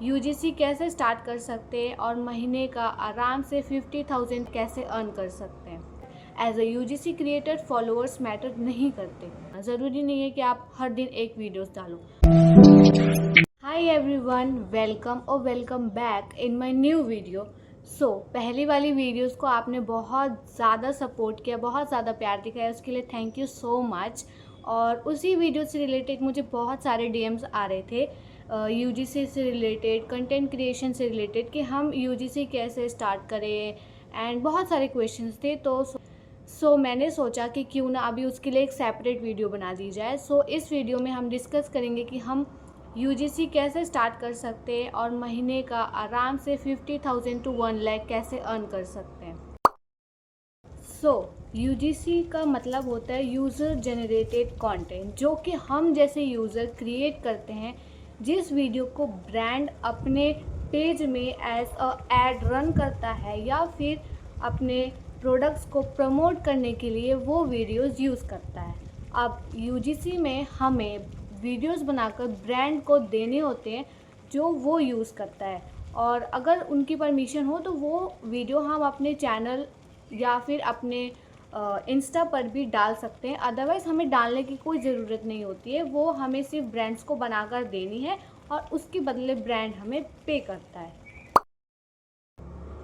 UGC कैसे start कर सकते हैं और महीने का आराम से 50,000 कैसे अर्न कर सकते हैं। As a UGC creator followers matter नहीं करते, ज़रूरी नहीं है कि आप हर दिन एक वीडियोस डालो। हाय एवरीवन, वेलकम और welcome back in my new video. पहली वाली वीडियोस को आपने बहुत ज़्यादा सपोर्ट किया, बहुत ज़्यादा प्यार दिखाया, उसके लिए थैंक यू सो मच। और उसी वीडियो से रिलेटेड मुझे बहुत सारे डीएम्स आ रहे थे यूजीसी से रिलेटेड, कंटेंट क्रिएशन से रिलेटेड, कि हम यूजीसी कैसे स्टार्ट करें, एंड बहुत सारे क्वेश्चंस थे। तो मैंने सोचा कि क्यों ना अभी उसके लिए एक सेपरेट वीडियो बना दी जाए। इस वीडियो में हम डिस्कस करेंगे कि हम यूजीसी कैसे स्टार्ट कर सकते हैं और महीने का आराम से 50,000 to 1 लाख कैसे अर्न कर सकते हैं। यूजीसी का मतलब होता है यूज़र जनरेटेड कंटेंट, जो कि हम जैसे यूज़र क्रिएट करते हैं, जिस वीडियो को ब्रांड अपने पेज में एज अ एड रन करता है या फिर अपने प्रोडक्ट्स को प्रमोट करने के लिए वो वीडियोस यूज़ करता है। अब यूजीसी में हमें वीडियोस बनाकर ब्रांड को देने होते हैं जो वो यूज़ करता है, और अगर उनकी परमिशन हो तो वो वीडियो हम अपने चैनल या फिर अपने इंस्टा पर भी डाल सकते हैं। अदरवाइज़ हमें डालने की कोई ज़रूरत नहीं होती है, वो हमें सिर्फ ब्रांड्स को बनाकर देनी है और उसके बदले ब्रांड हमें पे करता है।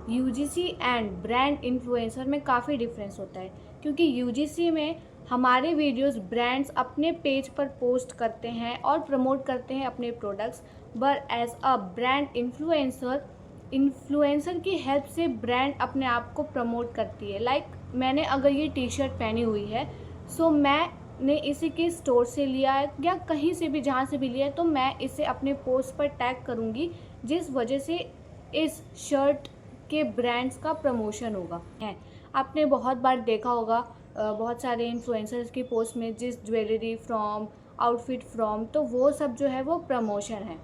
यूजीसी एंड ब्रांड इन्फ्लुएंसर में काफ़ी डिफरेंस होता है, क्योंकि यूजीसी में हमारे वीडियोस ब्रांड्स अपने पेज पर पोस्ट करते हैं और प्रमोट करते हैं अपने products, but as a brand influencer की हेल्प से ब्रांड अपने आप को प्रमोट करती है। लाइक मैंने अगर ये टी शर्ट पहनी हुई है, मैंने इसी के स्टोर से लिया है या कहीं से भी जहाँ से भी लिया है, तो मैं इसे अपने पोस्ट पर टैग करूँगी, जिस वजह से इस शर्ट के ब्रांड्स का प्रमोशन होगा। है, आपने बहुत बार देखा होगा बहुत सारे इन्फ्लुएंसर्स की पोस्ट में जिस ज्वेलरी फ्रॉम, आउटफिट फ्रॉम, तो वो सब जो है वो प्रमोशन है।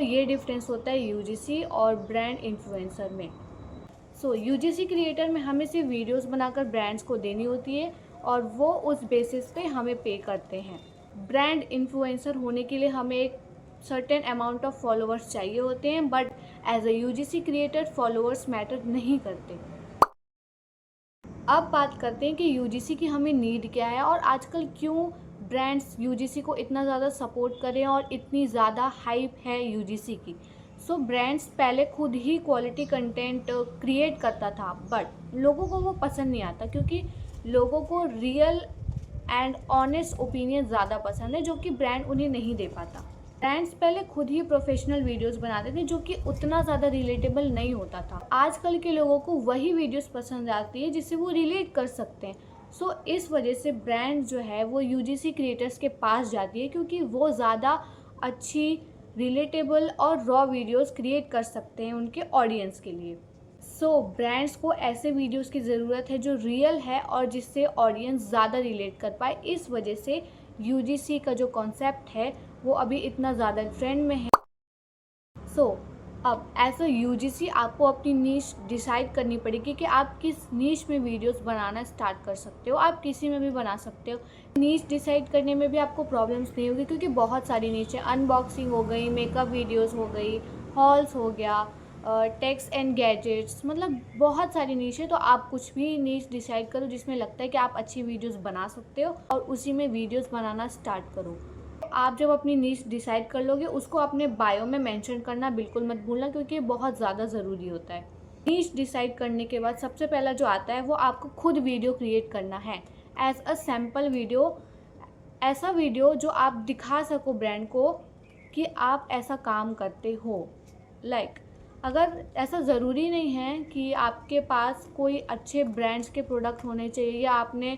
ये डिफरेंस होता है यूजीसी और ब्रांड इन्फ्लुएंसर में। यूजीसी क्रिएटर में हमें सिर्फ वीडियोस बनाकर ब्रांड्स को देनी होती है और वो उस बेसिस पे हमें पे करते हैं। ब्रांड इन्फ्लुएंसर होने के लिए हमें एक सर्टेन अमाउंट ऑफ फॉलोअर्स चाहिए होते हैं, but as a UGC creator followers matter नहीं करते। अब बात करते हैं कि यूजीसी की हमें नीड क्या है और आजकल क्यों ब्रांड्स यूजीसी को इतना ज़्यादा सपोर्ट करें और इतनी ज़्यादा हाइप है यूजीसी की। ब्रांड्स पहले खुद ही क्वालिटी कंटेंट क्रिएट करता था, बट लोगों को वो पसंद नहीं आता, क्योंकि लोगों को रियल एंड ऑनेस्ट ओपिनियन ज़्यादा पसंद है, जो कि ब्रांड उन्हें नहीं दे पाता। ब्रांड्स पहले खुद ही प्रोफेशनल वीडियोस बनाते थे, जो कि उतना ज़्यादा रिलेटेबल नहीं होता था। आजकल के लोगों को वही वीडियोस पसंद आती है जिससे वो रिलेट कर सकते हैं। इस वजह से ब्रांड जो है वो यूजीसी क्रिएटर्स के पास जाती है, क्योंकि वो ज़्यादा अच्छी, रिलेटेबल और रॉ वीडियोस क्रिएट कर सकते हैं उनके ऑडियंस के लिए। ब्रांड्स को ऐसे वीडियोस की ज़रूरत है जो रियल है और जिससे ऑडियंस ज़्यादा रिलेट कर पाए। इस वजह से यूजीसी का जो कॉन्सेप्ट है वो अभी इतना ज़्यादा ट्रेंड में है। अब एज अ यूजीसी आपको अपनी नीश डिसाइड करनी पड़ेगी कि आप किस नीश में वीडियोस बनाना स्टार्ट कर सकते हो। आप किसी में भी बना सकते हो। नीश डिसाइड करने में भी आपको प्रॉब्लम्स नहीं होगी, क्योंकि बहुत सारी नीच है। अनबॉक्सिंग हो गई, मेकअप वीडियोस हो गई, हॉल्स हो गया, टेक्स एंड गैजेट्स, मतलब बहुत सारी नीच है। तो आप कुछ भी नीच डिसाइड करो जिसमें लगता है कि आप अच्छी वीडियोस बना सकते हो, और उसी में वीडियोस बनाना स्टार्ट करो। आप जब अपनी नीश डिसाइड कर लोगे, उसको अपने बायो में मेंशन करना बिल्कुल मत भूलना, क्योंकि ये बहुत ज़्यादा ज़रूरी होता है। नीश डिसाइड करने के बाद सबसे पहला जो आता है वो आपको खुद वीडियो क्रिएट करना है एज अ सैम्पल वीडियो। ऐसा वीडियो जो आप दिखा सको ब्रांड को कि आप ऐसा काम करते हो। अगर ऐसा ज़रूरी नहीं है कि आपके पास कोई अच्छे ब्रांड्स के प्रोडक्ट होने चाहिए या आपने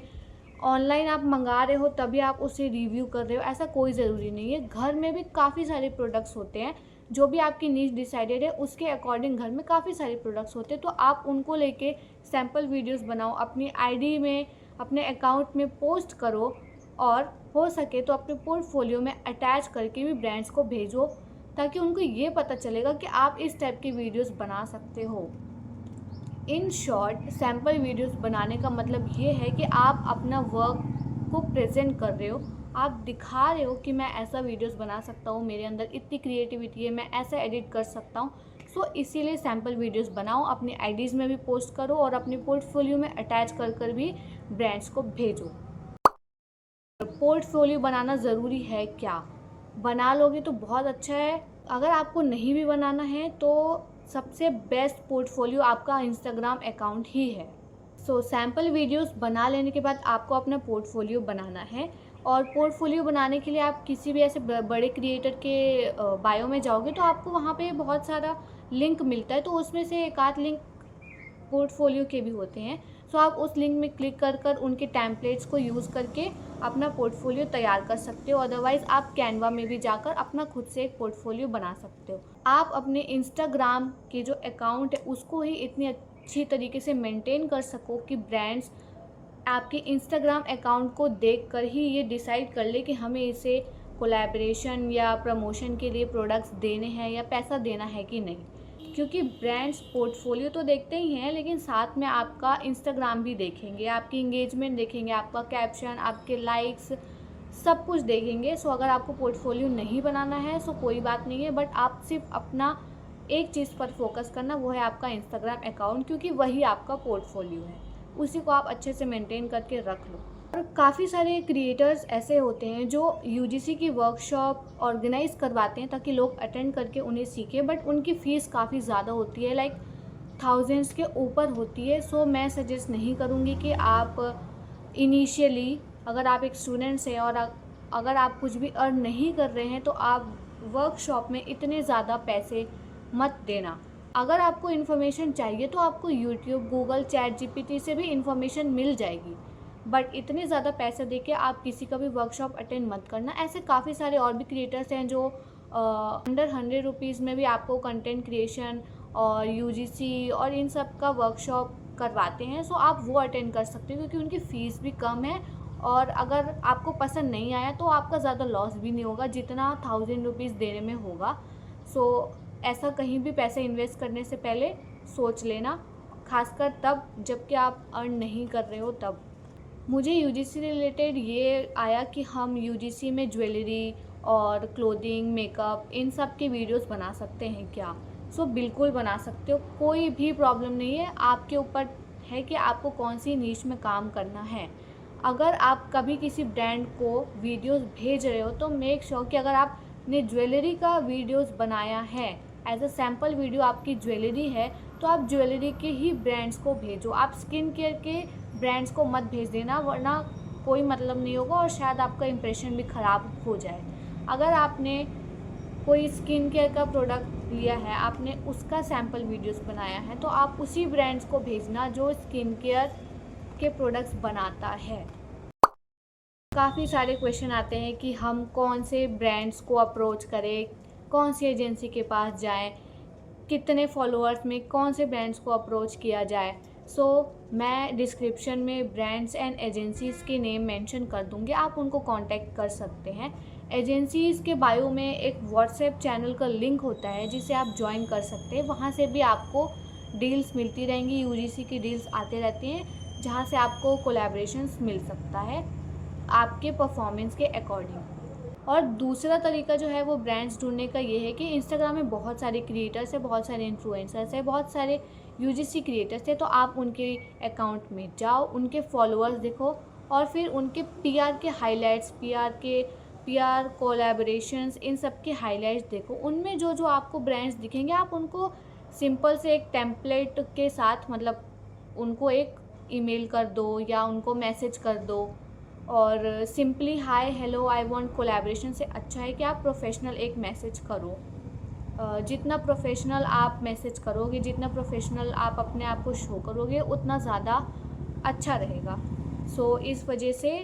ऑनलाइन आप मंगा रहे हो तभी आप उसे रिव्यू कर रहे हो, ऐसा कोई ज़रूरी नहीं है। घर में भी काफ़ी सारे प्रोडक्ट्स होते हैं, जो भी आपकी नीश डिसाइडेड है उसके अकॉर्डिंग घर में काफ़ी सारे प्रोडक्ट्स होते हैं। तो आप उनको लेके सैम्पल वीडियोस बनाओ, अपनी आईडी में, अपने अकाउंट में पोस्ट करो, और हो सके तो अपने पोर्टफोलियो में अटैच करके भी ब्रांड्स को भेजो, ताकि उनको ये पता चलेगा कि आप इस टाइप की वीडियोस बना सकते हो। इन शॉर्ट, सैम्पल वीडियोस बनाने का मतलब ये है कि आप अपना वर्क को प्रेजेंट कर रहे हो, आप दिखा रहे हो कि मैं ऐसा वीडियोस बना सकता हूँ, मेरे अंदर इतनी क्रिएटिविटी है, मैं ऐसा एडिट कर सकता हूँ। सो इसीलिए सैम्पल वीडियोस बनाओ, अपनी आईडीज़ में भी पोस्ट करो और अपने पोर्टफोलियो में अटैच कर भी ब्रांड्स को भेजो। पोर्टफोलियो बनाना ज़रूरी है क्या? बना लोगे तो बहुत अच्छा है। अगर आपको नहीं भी बनाना है तो सबसे बेस्ट पोर्टफोलियो आपका इंस्टाग्राम अकाउंट ही है। सो सैम्पल वीडियोस बना लेने के बाद आपको अपना पोर्टफोलियो बनाना है, और पोर्टफोलियो बनाने के लिए आप किसी भी ऐसे बड़े क्रिएटर के बायो में जाओगे तो आपको वहाँ पे बहुत सारा लिंक मिलता है, तो उसमें से एक आध लिंक पोर्टफोलियो के भी होते हैं। सो आप उस लिंक में क्लिक कर उनके टेम्पलेट्स को यूज़ करके अपना पोर्टफोलियो तैयार कर सकते हो। अदरवाइज़ आप कैनवा में भी जाकर अपना खुद से एक पोर्टफोलियो बना सकते हो। आप अपने इंस्टाग्राम के जो अकाउंट है उसको ही इतनी अच्छी तरीके से मेंटेन कर सको कि ब्रांड्स आपके इंस्टाग्राम अकाउंट को देखकर ही ये डिसाइड कर ले कि हमें इसे कोलैबोरेशन या प्रमोशन के लिए प्रोडक्ट्स देने हैं या पैसा देना है कि नहीं। क्योंकि ब्रांड्स पोर्टफोलियो तो देखते ही हैं, लेकिन साथ में आपका इंस्टाग्राम भी देखेंगे, आपकी इंगेजमेंट देखेंगे, आपका कैप्शन, आपके लाइक्स, सब कुछ देखेंगे। सो अगर आपको पोर्टफोलियो नहीं बनाना है सो कोई बात नहीं है, बट आप सिर्फ अपना एक चीज़ पर फोकस करना, वो है आपका इंस्टाग्राम अकाउंट, क्योंकि वही आपका पोर्टफोलियो है। उसी को आप अच्छे से मेंटेन करके रख लो। और काफ़ी सारे क्रिएटर्स ऐसे होते हैं जो यूजीसी की वर्कशॉप ऑर्गेनाइज करवाते हैं ताकि लोग अटेंड करके उन्हें सीखें, बट उनकी फ़ीस काफ़ी ज़्यादा होती है, लाइक थाउजेंड्स के ऊपर होती है। सो मैं सजेस्ट नहीं करूँगी कि आप इनिशियली, अगर आप एक स्टूडेंट्स हैं और अगर आप कुछ भी अर्न नहीं कर रहे हैं तो आप वर्कशॉप में इतने ज़्यादा पैसे मत देना। अगर आपको इन्फॉर्मेशन चाहिए तो आपको यूट्यूब, गूगल, चैट जीपीटी से भी इन्फॉर्मेशन मिल जाएगी, बट इतने ज़्यादा पैसे देके आप किसी का भी वर्कशॉप अटेंड मत करना। ऐसे काफ़ी सारे और भी क्रिएटर्स हैं जो अंडर 100 रुपीज़ में भी आपको कंटेंट क्रिएशन और यूजीसी और इन सब का वर्कशॉप करवाते हैं। सो आप वो अटेंड कर सकते हो क्योंकि उनकी फ़ीस भी कम है, और अगर आपको पसंद नहीं आया तो आपका ज़्यादा लॉस भी नहीं होगा जितना 1000 रुपीज़ देने में होगा। सो ऐसा कहीं भी पैसे इन्वेस्ट करने से पहले सोच लेना, खासकर तब जबकि आप अर्न नहीं कर रहे हो तब। मुझे यूजीसी रिलेटेड ये आया कि हम यूजीसी में ज्वेलरी और क्लोथिंग, मेकअप, इन सब की वीडियोस बना सकते हैं क्या? सो बिल्कुल बना सकते हो, कोई भी प्रॉब्लम नहीं है। आपके ऊपर है कि आपको कौन सी नीश में काम करना है। अगर आप कभी किसी ब्रांड को वीडियोस भेज रहे हो तो मेक श्योर कि अगर आपने ज्वेलरी का वीडियोस बनाया है, एज अ सैम्पल वीडियो आपकी ज्वेलरी है, तो आप ज्वेलरी के ही ब्रांड्स को भेजो। आप स्किन केयर के ब्रांड्स को मत भेज देना, वरना कोई मतलब नहीं होगा और शायद आपका इंप्रेशन भी ख़राब हो जाए। अगर आपने कोई स्किन केयर का प्रोडक्ट लिया है, आपने उसका सैम्पल वीडियोस बनाया है, तो आप उसी ब्रांड्स को भेजना जो स्किन केयर के प्रोडक्ट्स बनाता है। काफ़ी सारे क्वेश्चन आते हैं कि हम कौन से ब्रांड्स को अप्रोच करें, कौन सी एजेंसी के पास जाएं, कितने फॉलोअर्स में कौन से ब्रांड्स को अप्रोच किया जाए। सो मैं डिस्क्रिप्शन में ब्रांड्स एंड एजेंसीज़ के नेम मेंशन कर दूँगी, आप उनको कांटेक्ट कर सकते हैं। एजेंसीज़ के बायो में एक व्हाट्सएप चैनल का लिंक होता है जिसे आप ज्वाइन कर सकते हैं, वहाँ से भी आपको डील्स मिलती रहेंगी, यूजीसी की डील्स आते रहती हैं जहाँ से आपको कोलैबोरेशंस मिल सकता है आपके परफॉर्मेंस के अकॉर्डिंग। और दूसरा तरीका जो है वो ब्रांड्स ढूंढने का ये है कि इंस्टाग्राम में बहुत सारे क्रिएटर्स हैं, बहुत सारे इन्फ्लुएंसर्स हैं, बहुत सारे यूजीसी क्रिएटर्स हैं, तो आप उनके अकाउंट में जाओ, उनके फॉलोअर्स देखो और फिर उनके पीआर के हाइलाइट्स, पीआर कोलैबोरेशंस, इन सब के हाइलाइट्स देखो। उनमें जो जो आपको ब्रांड्स दिखेंगे आप उनको सिंपल से एक टेम्पलेट के साथ, मतलब उनको एक ईमेल कर दो या उनको मैसेज कर दो, और simply hi hello I want collaboration से अच्छा है कि आप प्रोफेशनल एक मैसेज करो। जितना प्रोफेशनल आप मैसेज करोगे, जितना प्रोफेशनल आप अपने आप को शो करोगे, उतना ज़्यादा अच्छा रहेगा। सो इस वजह से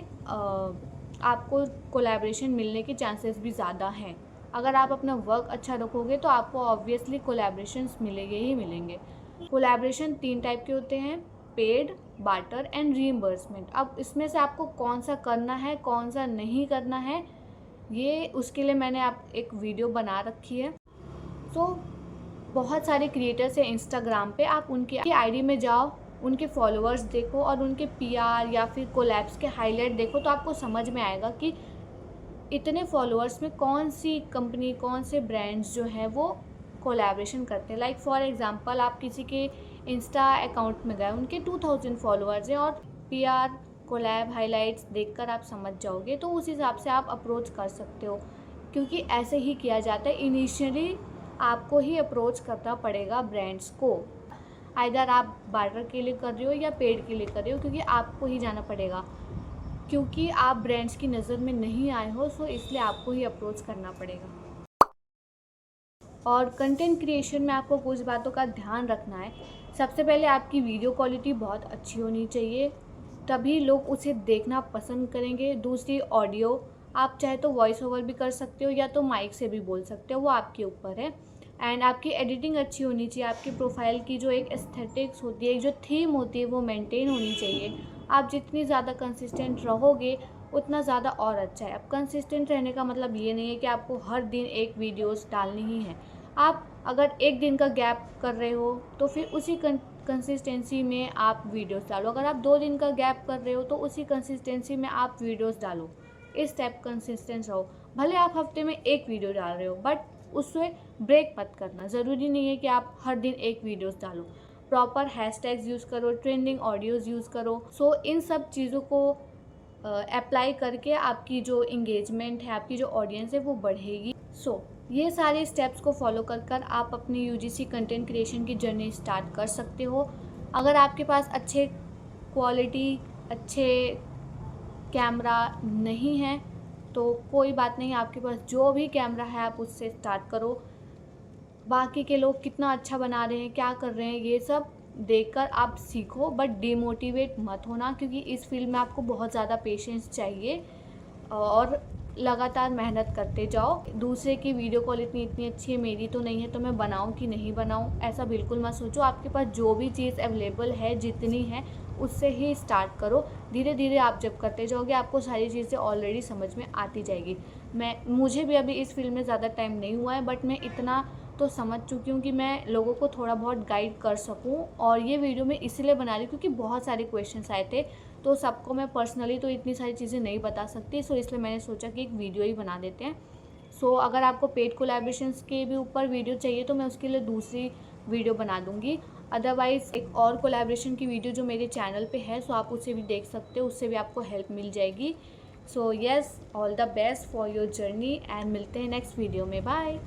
आपको कोलैबोरेशन मिलने के चांसेस भी ज़्यादा हैं। अगर आप अपना वर्क अच्छा रखोगे तो आपको ऑब्वियसली कोलैबोरेशंस मिलेंगे ही मिलेंगे। कोलैबोरेशन 3 टाइप के होते हैं, पेड, बार्टर एंड रीइंबर्समेंट। अब इसमें से आपको कौन सा करना है, कौन सा नहीं करना है, ये उसके लिए मैंने आप एक वीडियो बना रखी है। तो बहुत सारे क्रिएटर्स हैं इंस्टाग्राम पे, आप उनकी आईडी में जाओ, उनके फॉलोअर्स देखो और उनके पीआर या फिर कोलैब्स के हाईलाइट देखो, तो आपको समझ में आएगा कि इतने फॉलोअर्स में कौन सी कंपनी, कौन से ब्रांड्स जो हैं वो कोलैबोरेशन करते हैं। लाइक फॉर एग्जांपल आप किसी के इंस्टा अकाउंट में गए, उनके 2000 फॉलोअर्स हैं और PR कोलैब हाइलाइट्स देखकर आप समझ जाओगे, तो उस हिसाब से आप अप्रोच कर सकते हो, क्योंकि ऐसे ही किया जाता है। इनिशियली आपको ही अप्रोच करना पड़ेगा ब्रांड्स को, आइदर आप बार्टर के लिए कर रहे हो या पेड के लिए कर रहे हो, क्योंकि आपको ही जाना पड़ेगा, क्योंकि आप ब्रांड्स की नज़र में नहीं आए हो, सो इसलिए आपको ही अप्रोच करना पड़ेगा। और कंटेंट क्रिएशन में आपको कुछ बातों का ध्यान रखना है। सबसे पहले आपकी वीडियो क्वालिटी बहुत अच्छी होनी चाहिए, तभी लोग उसे देखना पसंद करेंगे। दूसरी ऑडियो, आप चाहे तो वॉइस ओवर भी कर सकते हो या तो माइक से भी बोल सकते हो, वो आपके ऊपर है। एंड आपकी एडिटिंग अच्छी होनी चाहिए, आपकी प्रोफाइल की जो एक एस्थेटिक्स होती है, जो थीम होती है, वो मेंटेन होनी चाहिए। आप जितनी ज़्यादा कंसिस्टेंट रहोगे उतना ज़्यादा और अच्छा है। अब कंसिस्टेंट रहने का मतलब ये नहीं है कि आपको हर दिन एक वीडियोस डालनी ही है। आप अगर एक दिन का गैप कर रहे हो तो फिर उसी कंसिस्टेंसी में आप वीडियोस डालो। अगर आप 2 दिन का गैप कर रहे हो तो उसी कंसिस्टेंसी में आप वीडियोस डालो। इस टाइप कंसिस्टेंट रहो। भले आप हफ्ते में एक वीडियो डाल रहे हो, बट उससे ब्रेक मत करना। ज़रूरी नहीं है कि आप हर दिन एक वीडियोस डालो। प्रॉपर हैशटैग्स यूज़ करो, ट्रेंडिंग ऑडियोज़ यूज़ करो। सो इन सब चीज़ों को अप्लाई करके आपकी जो इंगेजमेंट है, आपकी जो ऑडियंस है, वो बढ़ेगी। सो ये सारे स्टेप्स को फॉलो कर आप अपनी UGC कंटेंट क्रिएशन की जर्नी स्टार्ट कर सकते हो। अगर आपके पास अच्छे क्वालिटी, अच्छे कैमरा नहीं है तो कोई बात नहीं, आपके पास जो भी कैमरा है आप उससे स्टार्ट करो। बाकी के लोग कितना अच्छा बना रहे हैं, क्या कर रहे हैं, ये सब देखकर आप सीखो, बट डिमोटिवेट मत होना, क्योंकि इस फील्ड में आपको बहुत ज़्यादा पेशेंस चाहिए और लगातार मेहनत करते जाओ। दूसरे की वीडियो क्वालिटी इतनी अच्छी है, मेरी तो नहीं है, तो मैं बनाऊं कि नहीं बनाऊं, ऐसा बिल्कुल मत सोचो। आपके पास जो भी चीज़ अवेलेबल है, जितनी है, उससे ही स्टार्ट करो। धीरे धीरे आप जब करते जाओगे आपको सारी चीज़ें ऑलरेडी समझ में आती जाएगी। मुझे भी अभी इस फील्ड में ज़्यादा टाइम नहीं हुआ है, बट मैं इतना तो समझ चुकी हूँ कि मैं लोगों को थोड़ा बहुत गाइड कर सकूँ। और ये वीडियो मैं इसलिए बना रही हूँ क्योंकि बहुत सारे क्वेश्चंस आए थे, तो सबको मैं पर्सनली तो इतनी सारी चीज़ें नहीं बता सकती, सो इसलिए मैंने सोचा कि एक वीडियो ही बना देते हैं। सो अगर आपको पेड कोलैबोरेशंस के भी ऊपर वीडियो चाहिए तो मैं उसके लिए दूसरी वीडियो बना दूँगी। अदरवाइज़ एक और कोलैबोरेशन की वीडियो जो मेरे चैनल पे है, सो आप उसे भी देख सकते हो, उससे भी आपको हेल्प मिल जाएगी। So yes, all the best for your journey and मिलते हैं नेक्स्ट वीडियो में। बाय।